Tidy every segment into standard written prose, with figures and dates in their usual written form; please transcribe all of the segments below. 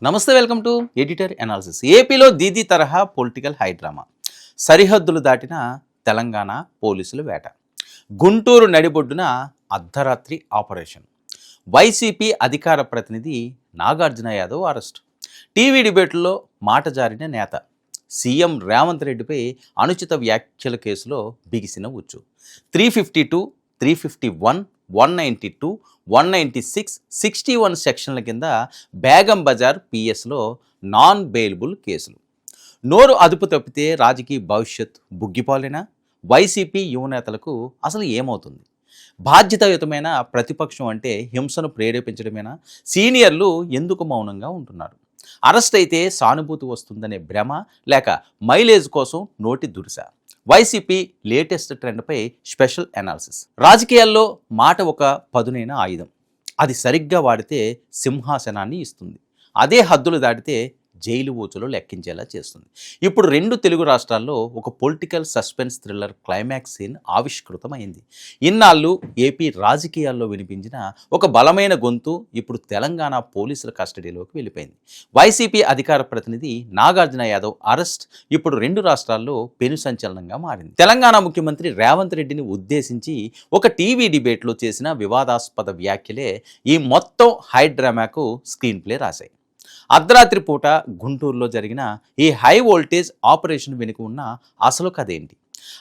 నమస్తే, welcome to editor analysis. ఏపీలో దీదీ తరహా పొలిటికల్ హైడ్రామా. సరిహద్దులు దాటిన తెలంగాణ పోలీసుల వేట. గుంటూరు నడిబొడ్డున అర్ధరాత్రి ఆపరేషన్. వైసీపీ అధికార ప్రతినిధి నాగార్జున యాదవ్ అరెస్ట్. టీవీ డిబేట్లో మాట జారిన నేత. సీఎం రేవంత్ రెడ్డిపై అనుచిత వ్యాఖ్యల కేసులో బిగిసిన ఉచ్చు. 352, 351, 192, 196, 61 సెక్షన్ల కింద బేగం బజార్ పిఎస్లో నాన్ బెయిలబుల్ కేసులు. నోరు అదుపు తప్పితే రాజకీయ భవిష్యత్ బుగ్గిపోలేనా? వైసీపీ యువనేతలకు అసలు ఏమవుతుంది? బాధ్యతాయుతమైన ప్రతిపక్షం అంటే హింసను ప్రేరేపించడమేనా? సీనియర్లు ఎందుకు మౌనంగా ఉంటున్నారు? అరెస్ట్ అయితే సానుభూతి వస్తుందనే భ్రమ, లేక మైలేజ్ కోసం నోటి దురుస? వైసీపీ లేటెస్ట్ ట్రెండ్పై స్పెషల్ అనాలిసిస్. రాజకీయాల్లో మాట ఒక పదునైన ఆయుధం. అది సరిగ్గా వాడితే సింహాసనాన్ని ఇస్తుంది. అదే హద్దులు దాటితే జైలు ఊచలు లెక్కించేలా చేస్తుంది. ఇప్పుడు 2 తెలుగు రాష్ట్రాల్లో ఒక political suspense thriller climax scene ఆవిష్కృతమైంది. ఇన్నాళ్ళు ఏపీ రాజకీయాల్లో వినిపించిన ఒక బలమైన గొంతు ఇప్పుడు తెలంగాణ పోలీసుల కస్టడీలోకి వెళ్ళిపోయింది. వైసీపీ అధికార ప్రతినిధి నాగార్జున యాదవ్ అరెస్ట్ ఇప్పుడు 2 రాష్ట్రాల్లో పెను సంచలనంగా మారింది. తెలంగాణ ముఖ్యమంత్రి రేవంత్ రెడ్డిని ఉద్దేశించి ఒక టీవీ డిబేట్లో చేసిన వివాదాస్పద వ్యాఖ్యలే ఈ మొత్తం హైడ్రామాకు స్క్రీన్ ప్లే రాశాయి. అర్ధరాత్రి పూట గుంటూరులో జరిగిన ఈ హై వోల్టేజ్ ఆపరేషన్ వెనుక ఉన్న అసలు కథ ఏంటి?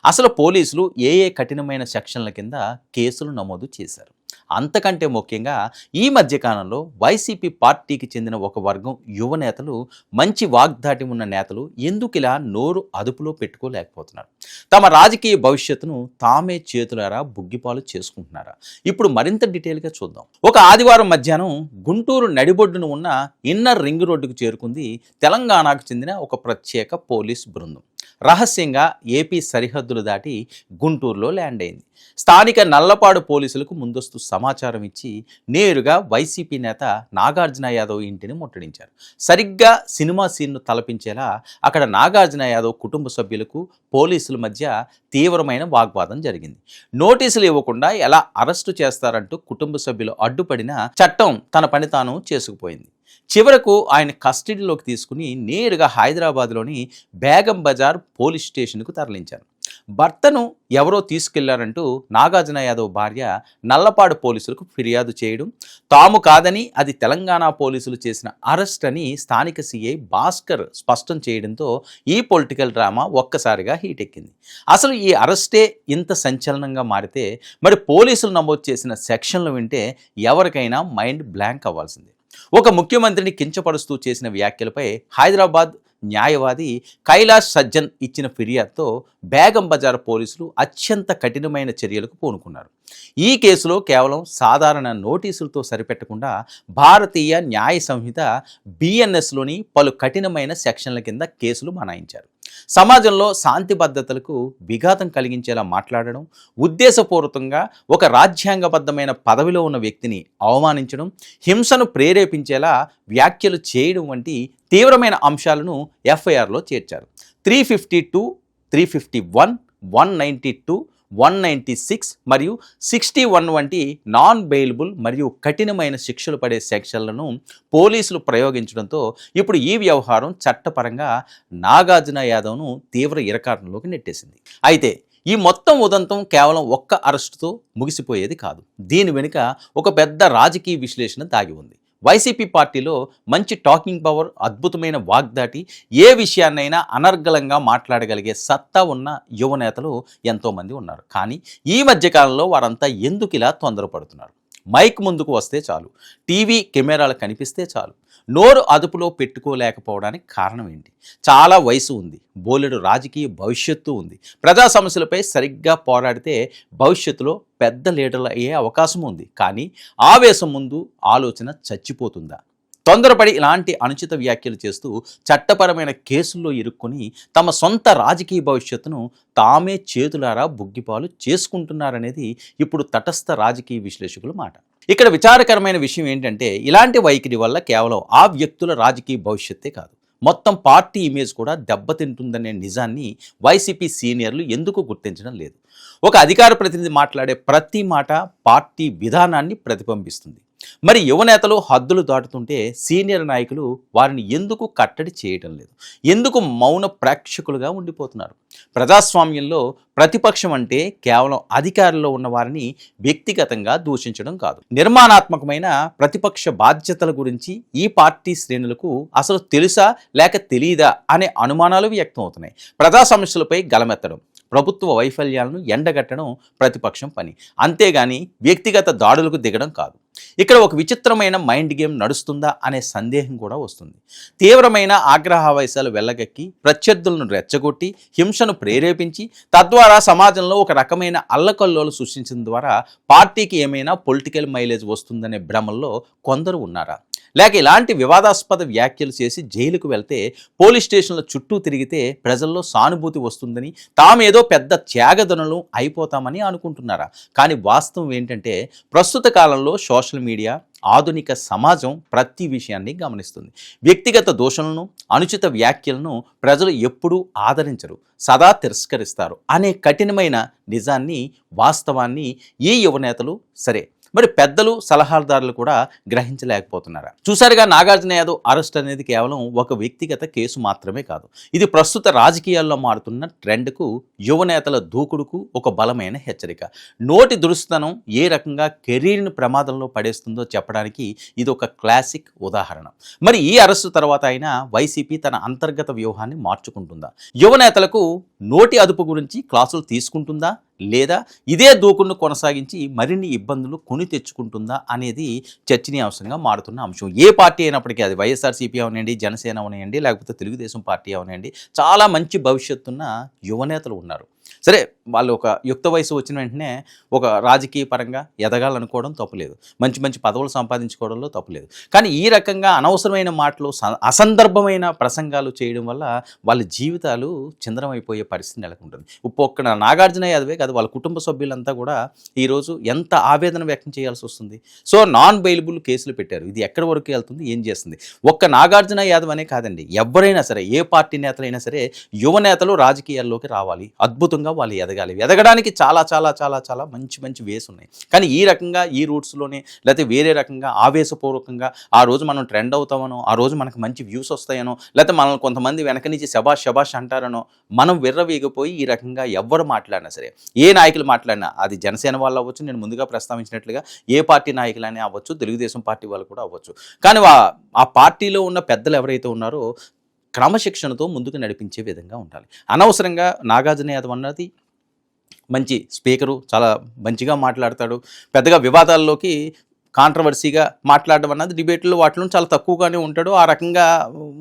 అసలు పోలీసులు ఏ కఠినమైన సెక్షన్ల కింద కేసులు నమోదు చేశారు? అంతకంటే ముఖ్యంగా ఈ మధ్యకాలంలో వైసీపీ పార్టీకి చెందిన ఒక వర్గం యువ నేతలు, మంచి వాగ్దాటి ఉన్న నేతలు ఎందుకు ఇలా నోరు అదుపులో పెట్టుకోలేకపోతున్నారు? తమ రాజకీయ భవిష్యత్తును తామే చేతులారా బుగ్గిపాలు చేసుకుంటున్నారా? ఇప్పుడు మరింత డీటెయిల్గా చూద్దాం. ఒక ఆదివారం మధ్యాహ్నం గుంటూరు నడిబొడ్డున ఉన్న ఇన్నర్ రింగ్ రోడ్డుకు చేరుకుంది తెలంగాణకు చెందిన ఒక ప్రత్యేక పోలీస్ బృందం. రహస్యంగా ఏపీ సరిహద్దులు దాటి గుంటూరులో ల్యాండ్ అయింది. స్థానిక నల్లపాడు పోలీసులకు ముందస్తు సమాచారం ఇచ్చి నేరుగా వైసీపీ నేత నాగార్జున యాదవ్ ఇంటిని ముట్టడించారు. సరిగ్గా సినిమా సీన్ను తలపించేలా అక్కడ నాగార్జున యాదవ్ కుటుంబ సభ్యులకు పోలీసుల మధ్య తీవ్రమైన వాగ్వాదం జరిగింది. నోటీసులు ఇవ్వకుండా ఎలా అరెస్టు చేస్తారంటూ కుటుంబ సభ్యులు అడ్డుపడిన చట్టం తన పని తాను చేసుకుపోయింది. చివరకు ఆయన కస్టడీలోకి తీసుకుని నేరుగా హైదరాబాద్లోని బేగం బజార్ పోలీస్ స్టేషన్కు తరలించారు. భర్తను ఎవరో తీసుకెళ్లారంటూ నాగార్జున యాదవ్ భార్య నల్లపాడు పోలీసులకు ఫిర్యాదు చేయడం, తాము కాదని అది తెలంగాణ పోలీసులు చేసిన అరెస్ట్ అని స్థానిక సీఐ భాస్కర్ స్పష్టం చేయడంతో ఈ పొలిటికల్ డ్రామా ఒక్కసారిగా హీట్ ఎక్కింది. అసలు ఈ అరెస్టే ఇంత సంచలనంగా మారితే మరి పోలీసులు నమోదు చేసిన సెక్షన్లు వింటే ఎవరికైనా మైండ్ బ్లాంక్ అవ్వాల్సిందే. ఒక ముఖ్యమంత్రిని కించపరుస్తూ చేసిన వ్యాఖ్యలపై హైదరాబాద్ న్యాయవాది కైలాష్ సజ్జన్ ఇచ్చిన ఫిర్యాదుతో బేగం బజార్ పోలీసులు అత్యంత కఠినమైన చర్యలకు పూనుకున్నారు. ఈ కేసులో కేవలం సాధారణ నోటీసులతో సరిపెట్టకుండా భారతీయ న్యాయ సంహిత బిఎన్ఎస్లోని పలు కఠినమైన సెక్షన్ల కింద కేసులు బనాయించారు. సమాజంలో శాంతి భద్రతలకు విఘాతం కలిగించేలా మాట్లాడడం, ఉద్దేశపూర్వకంగా ఒక రాజ్యాంగబద్ధమైన పదవిలో ఉన్న వ్యక్తిని అవమానించడం, హింసను ప్రేరేపించేలా వ్యాఖ్యలు చేయడం వంటి తీవ్రమైన అంశాలను ఎఫ్ఐఆర్లో చేర్చారు. 352, 351, 192, 196 మరియు 61 వంటి నాన్ బెయిలబుల్ మరియు కఠినమైన శిక్షలు పడే సెక్షన్లను పోలీసులు ప్రయోగించడంతో ఇప్పుడు ఈ వ్యవహారం చట్టపరంగా నాగార్జున యాదవ్ను తీవ్ర ఇరకాటంలోకి నెట్టేసింది. అయితే ఈ మొత్తం ఉదంతం కేవలం ఒక్క అరెస్టుతో ముగిసిపోయేది కాదు. దీని వెనుక ఒక పెద్ద రాజకీయ విశ్లేషణ దాగి ఉంది. వైసీపీ పార్టీలో మంచి టాకింగ్ పవర్, అద్భుతమైన వాగ్దాటి, ఏ విషయాన్నైనా అనర్గళంగా మాట్లాడగలిగే సత్తా ఉన్న యువ నేతలు ఎంతోమంది ఉన్నారు. కానీ ఈ మధ్యకాలంలో వారంతా ఎందుకు ఇలా తొందరపడుతున్నారు? మైక్ ముందుకు వస్తే చాలు, టీవీ కెమెరాలు కనిపిస్తే చాలు, నోరు అదుపులో పెట్టుకోలేకపోవడానికి కారణం ఏంటి? చాలా వయసు ఉంది, బోలెడు రాజకీయ భవిష్యత్తు ఉంది. ప్రజా సమస్యలపై సరిగ్గా పోరాడితే భవిష్యత్తులో పెద్ద లీడర్లు అయ్యే అవకాశం ఉంది. కానీ ఆవేశం ముందు ఆలోచన చచ్చిపోతుందా? తొందరపడి ఇలాంటి అనుచిత వ్యాఖ్యలు చేస్తూ చట్టపరమైన కేసుల్లో ఇరుక్కొని తమ సొంత రాజకీయ భవిష్యత్తును తామే చేతులారా బుగ్గిపాలు చేసుకుంటున్నారనేది ఇప్పుడు తటస్థ రాజకీయ విశ్లేషకుల మాట. ఇక్కడ విచారకరమైన విషయం ఏంటంటే, ఇలాంటి వైఖరి వల్ల కేవలం ఆ వ్యక్తుల రాజకీయ భవిష్యత్తే కాదు, మొత్తం పార్టీ ఇమేజ్ కూడా దెబ్బతింటుందనే నిజాన్ని వైసీపీ సీనియర్లు ఎందుకు గుర్తించడం లేదు? ఒక అధికార ప్రతినిధి మాట్లాడే ప్రతి మాట పార్టీ విధానాన్ని ప్రతిబింబిస్తుంది. మరి యువ నేతలు హద్దులు దాటుతుంటే సీనియర్ నాయకులు వారిని ఎందుకు కట్టడి చేయటం లేదు? ఎందుకు మౌన ప్రేక్షకులుగా ఉండిపోతున్నారు? ప్రజాస్వామ్యంలో ప్రతిపక్షం అంటే కేవలం అధికారంలో ఉన్న వారిని వ్యక్తిగతంగా దూషించడం కాదు. నిర్మాణాత్మకమైన ప్రతిపక్ష బాధ్యతల గురించి ఈ పార్టీ శ్రేణులకు అసలు తెలుసా లేక తెలియదా అనే అనుమానాలు వ్యక్తం అవుతున్నాయి. ప్రజా సమస్యలపై గలమెత్తడం, ప్రభుత్వ వైఫల్యాలను ఎండగట్టడం ప్రతిపక్షం పని, అంతేగాని వ్యక్తిగత దాడులకు దిగడం కాదు. ఇక్కడ ఒక విచిత్రమైన మైండ్ గేమ్ నడుస్తుందా అనే సందేహం కూడా వస్తుంది. తీవ్రమైన ఆగ్రహావేశాలు వెళ్ళగక్కి ప్రత్యర్థులను రెచ్చగొట్టి హింసను ప్రేరేపించి తద్వారా సమాజంలో ఒక రకమైన అల్లకల్లోలు సృష్టించడం ద్వారా పార్టీకి ఏమైనా పొలిటికల్ మైలేజ్ వస్తుందనే భ్రమల్లో కొందరు ఉన్నారా? లేక ఇలాంటి వివాదాస్పద వ్యాఖ్యలు చేసి జైలుకు వెళ్తే పోలీస్ స్టేషన్ల చుట్టూ తిరిగితే ప్రజల్లో సానుభూతి వస్తుందని తామేదో పెద్ద త్యాగదనులు అయిపోతామని అనుకుంటున్నారా? కానీ వాస్తవం ఏంటంటే ప్రస్తుత కాలంలో సోషల్ మీడియా, ఆధునిక సమాజం ప్రతి విషయాన్ని గమనిస్తుంది. వ్యక్తిగత దోషణలను, అనుచిత వ్యాఖ్యలను ప్రజలు ఎప్పుడూ ఆదరించరు, సదా తిరస్కరిస్తారు అనే కఠినమైన నిజాన్ని, వాస్తవాన్ని ఈ యువనేతలు సరే మరి పెద్దలు, సలహాదారులు కూడా గ్రహించలేకపోతున్నారా? చూసారుగా, నాగార్జున యాదవ్ అరెస్ట్ అనేది కేవలం ఒక వ్యక్తిగత కేసు మాత్రమే కాదు. ఇది ప్రస్తుత రాజకీయాల్లో మారుతున్న ట్రెండ్కు, యువనేతల దూకుడుకు ఒక బలమైన హెచ్చరిక. నోటి దురుస్తనం ఏ రకంగా కెరీర్ను ప్రమాదంలో పడేస్తుందో చెప్పడానికి ఇది ఒక క్లాసిక్ ఉదాహరణ. మరి ఈ అరెస్టు తర్వాత అయినా వైసీపీ తన అంతర్గత వ్యూహాన్ని మార్చుకుంటుందా? యువనేతలకు నోటి అదుపు గురించి క్లాసులు తీసుకుంటుందా? లేదా ఇదే దూకుడును కొనసాగించి మరిన్ని ఇబ్బందులు కొని తెచ్చుకుంటుందా అనేది చర్చనీయాంశంగా మారుతున్న అంశం. ఏ పార్టీ అయినప్పటికీ, అది వైఎస్ఆర్సీపీ అవనండి, జనసేన అవనండి, లేకపోతే తెలుగుదేశం పార్టీ అవనండి, చాలా మంచి భవిష్యత్తున్న యువనేతలు ఉన్నారు. సరే, వాళ్ళు ఒక యుక్త వయసు వచ్చిన వెంటనే ఒక రాజకీయ పరంగా ఎదగాలనుకోవడం తప్పులేదు, మంచి మంచి పదవులు సంపాదించుకోవడంలో తప్పులేదు. కానీ ఈ రకంగా అనవసరమైన మాటలు, అసందర్భమైన ప్రసంగాలు చేయడం వల్ల వాళ్ళ జీవితాలు చిందరమైపోయే పరిస్థితి నెలకొంటుంది. ఒక్క నాగార్జున యాదవే కాదు, వాళ్ళ కుటుంబ సభ్యులంతా కూడా ఈరోజు ఎంత ఆవేదన వ్యక్తం చేయాల్సి వస్తుంది. సో నాన్ బెయిలబుల్ కేసులు పెట్టారు. ఇది ఎక్కడి వరకు వెళ్తుంది, ఏం చేస్తుంది? ఒక్క నాగార్జున యాదవ్ అనే కాదండి, ఎవరైనా సరే, ఏ పార్టీ నేతలైనా సరే, యువ నేతలు రాజకీయాల్లోకి రావాలి, అద్భుతంగా వాళ్ళు ఎదగాలి. ఎదగడానికి చాలా చాలా చాలా చాలా మంచి మంచి వేస్ ఉన్నాయి. కానీ ఈ రకంగా, ఈ రూట్స్లోనే, లేకపోతే వేరే రకంగా ఆవేశపూర్వకంగా ఆ రోజు మనం ట్రెండ్ అవుతామనో, ఆ రోజు మనకు మంచి వ్యూస్ వస్తాయనో, లేకపోతే మనల్ని కొంతమంది వెనక నుంచి శబాష్ శబాష్ అంటారనో మనం విర్రవీగిపోయి ఈ రకంగా ఎవ్వరు మాట్లాడినా సరే, ఏ నాయకులు మాట్లాడినా, అది జనసేన వాళ్ళు అవ్వచ్చు, నేను ముందుగా ప్రస్తావించినట్లుగా ఏ పార్టీ నాయకులనే అవ్వచ్చు, తెలుగుదేశం పార్టీ వాళ్ళు కూడా అవ్వచ్చు. కానీ ఆ పార్టీలో ఉన్న పెద్దలు ఎవరైతే ఉన్నారో క్రమశిక్షణతో ముందుకు నడిపించే విధంగా ఉండాలి. అనవసరంగా నాగార్జున యాదవ్ అన్నది మంచి స్పీకరు, చాలా మంచిగా మాట్లాడతాడు, పెద్దగా వివాదాల్లోకి కాంట్రవర్సీగా మాట్లాడడం అన్నది డిబేట్లో వాటిలో చాలా తక్కువగానే ఉంటాడు. ఆ రకంగా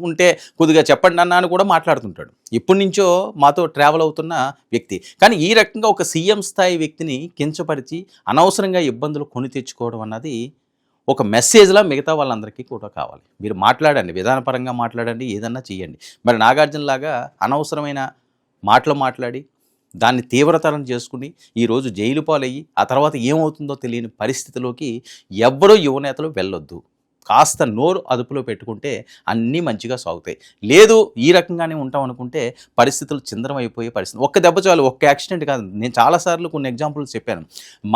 ఉంటే కొద్దిగా చెప్పండి అన్న అని కూడా మాట్లాడుతుంటాడు. ఇప్పటి నుంచో మాతో ట్రావెల్ అవుతున్న వ్యక్తి. కానీ ఈ రకంగా ఒక సీఎం స్థాయి వ్యక్తిని కించపరిచి అనవసరంగా ఇబ్బందులు కొని తెచ్చుకోవడం అన్నది ఒక మెసేజ్లా మిగతా వాళ్ళందరికీ కూడా కావాలి. మీరు మాట్లాడండి, విధానపరంగా మాట్లాడండి, ఏదన్నా చేయండి. మరి నాగార్జునలాగా అనవసరమైన మాటలు మాట్లాడి దాన్ని తీవ్రతరం చేసుకుని ఈరోజు జైలు పాలయ్యి ఆ తర్వాత ఏమవుతుందో తెలియని పరిస్థితిలోకి ఎవ్వరూ యువనేతలు వెళ్ళొద్దు. కాస్త నోరు అదుపులో పెట్టుకుంటే అన్నీ మంచిగా సాగుతాయి. లేదు ఈ రకంగానే ఉంటాం అనుకుంటే పరిస్థితులు చిందరమైపోయే పరిస్థితి. ఒక్క దెబ్బ చాలు, ఒక్క యాక్సిడెంట్ కాదు. నేను చాలాసార్లు కొన్ని ఎగ్జాంపుల్స్ చెప్పాను.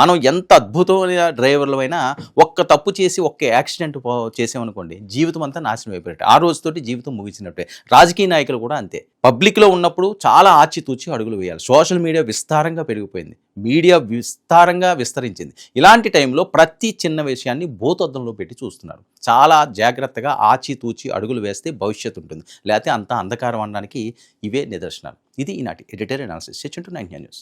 మనం ఎంత అద్భుతమైన డ్రైవర్లమైనా ఒక్క తప్పు చేసి ఒక్క యాక్సిడెంట్ చేసామనుకోండి, జీవితం అంతా నాశనం అయిపోయినట్టు, ఆ రోజుతోటి జీవితం ముగిసినట్టే. రాజకీయ నాయకులు కూడా అంతే. పబ్లిక్లో ఉన్నప్పుడు చాలా ఆచితూచి అడుగులు వేయాలి. సోషల్ మీడియా విస్తారంగా పెరిగిపోయింది, మీడియా విస్తారంగా విస్తరించింది. ఇలాంటి టైంలో ప్రతి చిన్న విషయాన్ని భూతద్దంలో పెట్టి చూస్తున్నారు. చాలా జాగ్రత్తగా ఆచితూచి అడుగులు వేస్తే భవిష్యత్తు ఉంటుంది, లేకపోతే అంతా అంధకారం అనడానికి ఇవే నిదర్శనాలు. ఇది ఈనాటి ఎడిటోరియల్ అనాలిసిస్. 9 న్యూస్.